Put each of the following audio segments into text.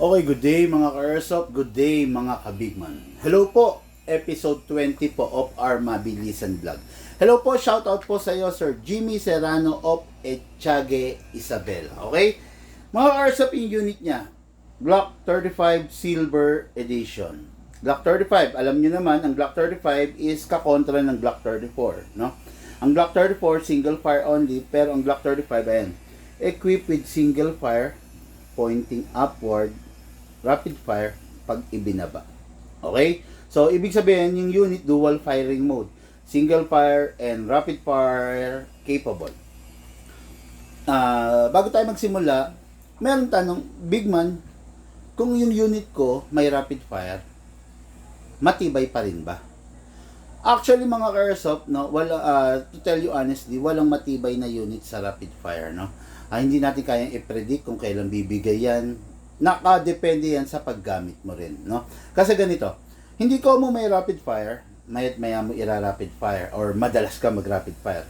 Okay, good day mga ka-airsoft, good day mga ka-bigman. Hello po, episode 20 po of our Mabilisan Vlog. Hello po, shoutout po sa iyo Sir Jimmy Serrano of Etiague, Isabela. Okay? Mga ka-airsoft, yung unit niya, Glock 35 Silver Edition. Glock 35, alam niyo naman, ang Glock 35 is kakontra ng Glock 34, no? Ang Glock 34, single fire only, pero ang Glock 35, ayan, equipped with single fire, pointing upward, rapid fire pag ibinaba. Okay? So, ibig sabihin, yung unit dual firing mode. Single fire and rapid fire capable. Bago tayo magsimula, meron tanong, Big Man, kung yung unit ko may rapid fire, matibay pa rin ba? Actually, mga ka-airsoft, no, to tell you honestly, walang matibay na unit sa rapid fire, no? Hindi natin kayang i-predict kung kailan bibigay yan. Nakadepende yan sa paggamit mo rin, no? Kasi ganito, hindi ko mo may rapid fire, mayat maya mo ira-rapid fire or madalas ka mag-rapid fire.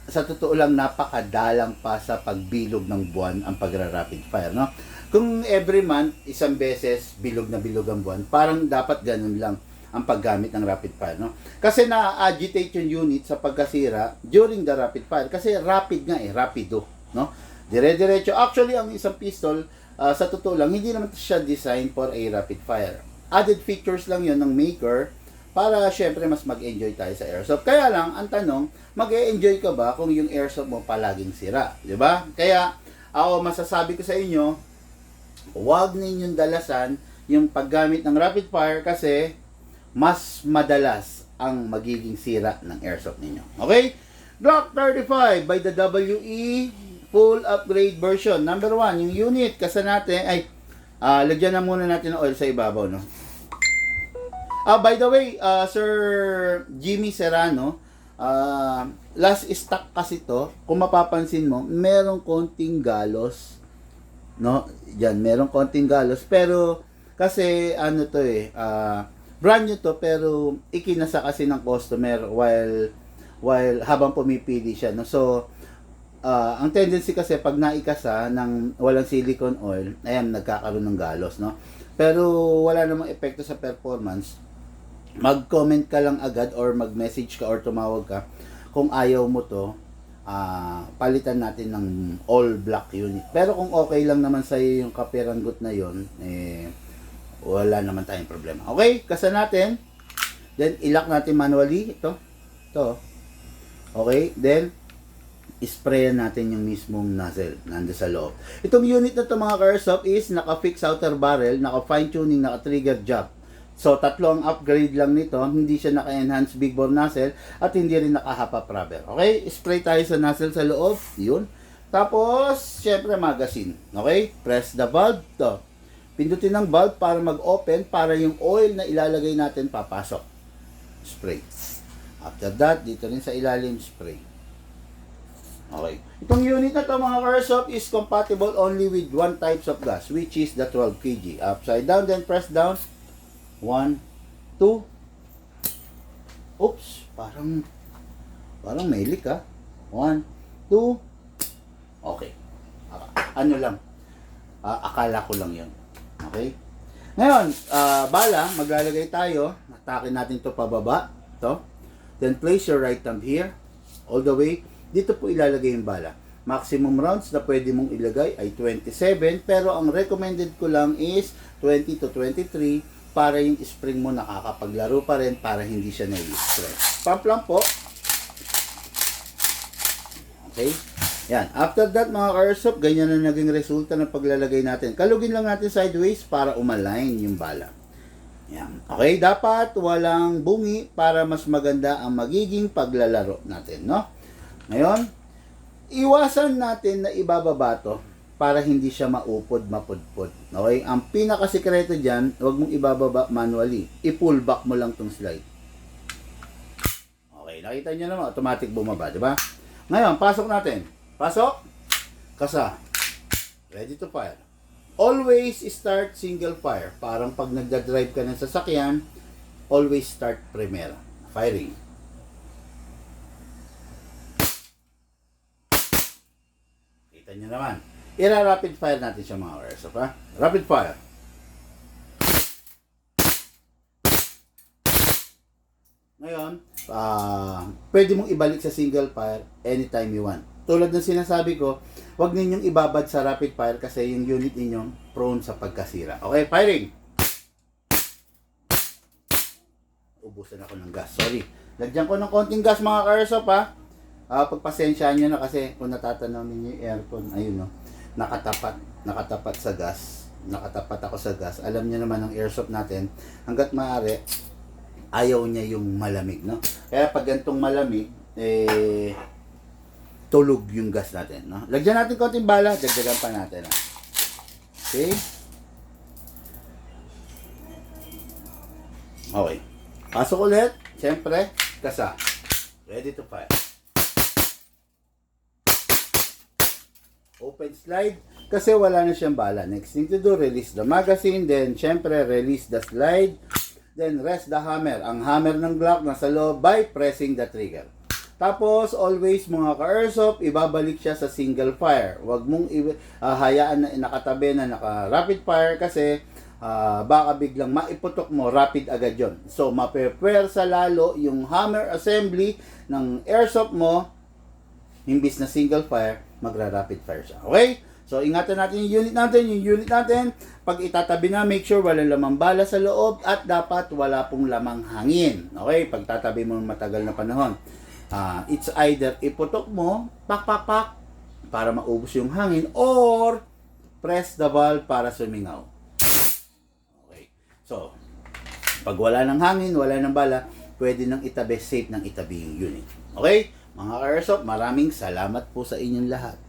Sa totoo lang, napakadalang pa sa pagbilog ng buwan ang pagra-rapid fire, no? Kung every month, isang beses bilog na bilog ang buwan, parang dapat ganun lang ang paggamit ng rapid fire, no? Kasi na-agitate yung unit sa pagkasira during the rapid fire kasi rapid nga rapido, no? Dire-diretso. Actually, ang isang pistol, sa totoo lang, hindi naman siya designed for a rapid fire. Added features lang yon ng maker para syempre mas mag-enjoy tayo sa airsoft. Kaya lang, ang tanong, mag-e-enjoy ka ba kung yung airsoft mo palaging sira? Di ba? Kaya, ako masasabi ko sa inyo, huwag ninyong dalasan yung paggamit ng rapid fire kasi mas madalas ang magiging sira ng airsoft ninyo. Okay? Glock 35 by the WE full upgrade version. Number 1, yung unit kasi natin ay lagyan na muna natin ng oil sa ibabaw, no. By the way, Sir Jimmy Serrano, last stock kasi to, kung mapapansin mo, merong konting galos, no? Diyan, merong konting galos pero kasi ano to brand new to pero ikinasa kasi ng customer while habang pumipili siya, no. So ang tendency kasi pag naikasa ng walang silicone oil, ayan, nagkakaroon ng galos, no? Pero wala namang epekto sa performance. Mag-comment ka lang agad or mag-message ka or tumawag ka kung ayaw mo to, palitan natin ng all black unit. Pero kung okay lang naman sa iyo yung kapiranggot na yon, wala naman tayong problema. Okay, kasa natin. Then ilock natin manually ito. Okay, then sprayan natin yung mismong nozzle nando sa loob. Itong unit na to mga ka-airsoft is naka-fix outer barrel, naka-fine tuning, naka-trigger job. So tatlo ang upgrade lang nito, hindi siya naka-enhance big bore nozzle at hindi rin naka-half rubber. Okay, spray tayo sa nozzle sa loob, yun. Tapos syempre magazine. Okay, press the valve to. Pindutin ng valve para mag-open para yung oil na ilalagay natin papasok. Spray. After that, dito rin sa ilalim spray. Okay. Itong unit na to mga ka-airsoft is compatible only with one types of gas, which is the 12 kg. Upside down, then press down. 1, 2. Oops, parang may leak 1, 2. Okay. Ano lang. Akala ko lang yun. Okay. Ngayon, bala, maglalagay tayo. Atakin natin to pababa. To. Then place your right thumb here. All the way. Dito po ilalagay yung bala. Maximum rounds na pwede mong ilagay ay 27, pero ang recommended ko lang is 20 to 23 para yung spring mo nakakapaglaro pa rin para hindi siya na-stress. Pump lang po. Okay? Yan. After that mga ka-airsoft, ganyan na naging resulta ng paglalagay natin. Kalugin lang natin sideways para umalign yung bala. Yan. Okay? Dapat walang bungi para mas maganda ang magiging paglalaro natin, no? Ngayon, iwasan natin na ibababa to para hindi siya maupod, mapudpod. Okay? Ang pinakasikreto dyan, huwag mong ibababa manually. I-pull back mo lang tong slide. Okay, nakita nyo naman, automatic bumaba, di ba? Ngayon, pasok natin. Pasok. Kasa. Ready to fire. Always start single fire. Parang pag nagda-drive ka ng sasakyan, always start primera. Firing. Kita nyo naman. ira-rapid fire natin siya mga ka-airsoft, ha? Rapid fire. Ngayon, pwede mong ibalik sa single fire anytime you want. Tulad ng sinasabi ko, huwag ninyong ibabad sa rapid fire kasi yung unit ninyong prone sa pagkasira. Okay, firing! Ubusan ako ng gas. Sorry. Lagyan ko ng konting gas mga ka-airsoft, ha? Pagpasensyaan nyo na kasi kung natatanaw ninyo yung aircon, ayun no, nakatapat sa gas. Nakatapat ako sa gas. Alam niyo naman ang airsoft natin, hanggat maaari, ayaw niya yung malamig, no? Kaya pag gantong malamig, tulog yung gas natin, no? Lagyan natin konting bala, dagdagan pa natin, ha? Okay? Okay. Pasok ulit. Siyempre, kasa. Ready to fire. Open slide. Kasi wala na siyang bala. Next thing to do, release the magazine. Then, siyempre, release the slide. Then, rest the hammer. Ang hammer ng Glock nasa loob by pressing the trigger. Tapos, always mga ka-airsoft, ibabalik siya sa single fire. Huwag mong hayaan na nakatabi na naka-rapid fire kasi baka biglang maiputok mo, rapid agad yon. So, mape-pwersa lalo yung hammer assembly ng airsoft mo, imbis na single fire, magra-rapid fire siya. Okay? So, ingatan natin yung unit natin. Pag itatabi na, make sure walang lamang bala sa loob at dapat wala pong lamang hangin. Okay? Pag tatabi mo matagal na panahon. It's either iputok mo, pak, para maubos yung hangin, or press the valve para sumingaw. Okay. So, pag wala ng hangin, wala ng bala, pwede nang itabi, safe nang itabi yung unit. Okay? Mga ka-airsoft, maraming salamat po sa inyong lahat.